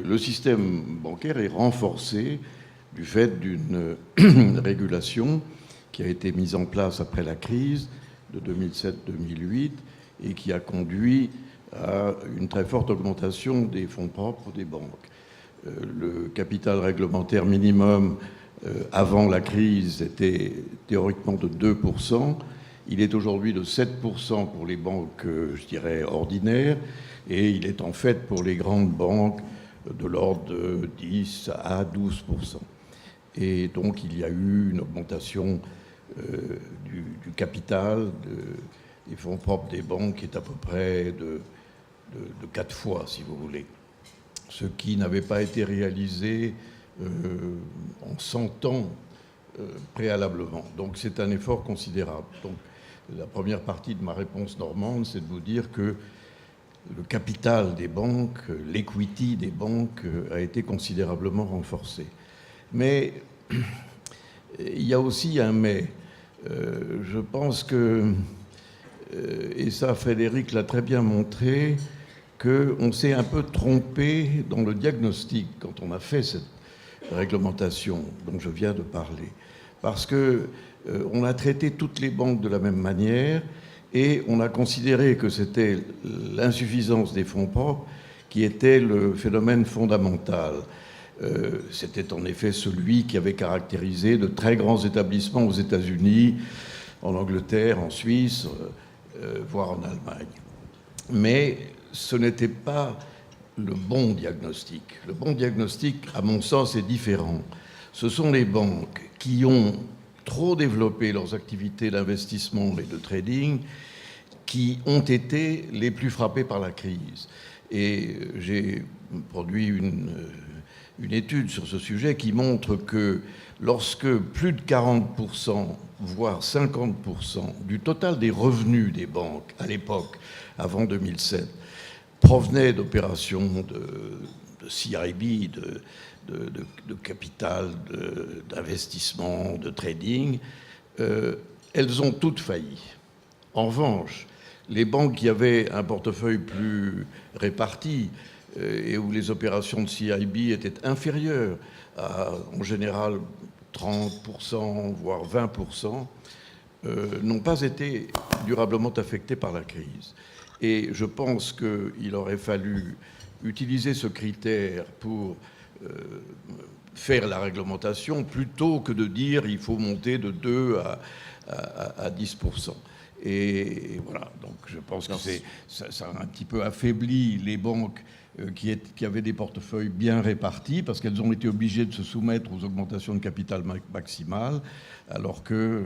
le système bancaire est renforcé du fait d'une régulation qui a été mise en place après la crise de 2007-2008 et qui a conduit à une très forte augmentation des fonds propres des banques. Le capital réglementaire minimum avant la crise était théoriquement de 2%. Il est aujourd'hui de 7% pour les banques, je dirais, ordinaires, et il est en fait pour les grandes banques de l'ordre de 10 à 12%. Et donc il y a eu une augmentation du capital des fonds propres des banques qui est à peu près de 4 fois, si vous voulez. Ce qui n'avait pas été réalisé en 100 ans préalablement. Donc c'est un effort considérable. Donc la première partie de ma réponse normande, c'est de vous dire que le capital des banques, l'equity des banques a été considérablement renforcé. Mais il y a aussi un mais. Je pense que, et ça Frédéric l'a très bien montré, qu'on s'est un peu trompé dans le diagnostic quand on a fait cette réglementation dont je viens de parler. Parce qu'on a traité toutes les banques de la même manière et on a considéré que c'était l'insuffisance des fonds propres qui était le phénomène fondamental. C'était en effet celui qui avait caractérisé de très grands établissements aux États-Unis, en Angleterre, en Suisse, voire en Allemagne. Mais ce n'était pas le bon diagnostic. Le bon diagnostic, à mon sens, est différent. Ce sont les banques qui ont trop développé leurs activités d'investissement et de trading qui ont été les plus frappées par la crise. Et j'ai produit une étude sur ce sujet qui montre que lorsque plus de 40%, voire 50% du total des revenus des banques à l'époque, avant 2007, provenaient d'opérations de CIB, de capital, d'investissement, de trading, elles ont toutes failli. En revanche, les banques qui avaient un portefeuille plus réparti et où les opérations de CIB étaient inférieures à, en général, 30%, voire 20%, n'ont pas été durablement affectées par la crise. Et je pense qu'il aurait fallu utiliser ce critère pour faire la réglementation plutôt que de dire qu'il faut monter de 2 à 10%. Et voilà, donc je pense que ça a un petit peu affaibli les banques qui avaient des portefeuilles bien répartis parce qu'elles ont été obligées de se soumettre aux augmentations de capital maximales alors que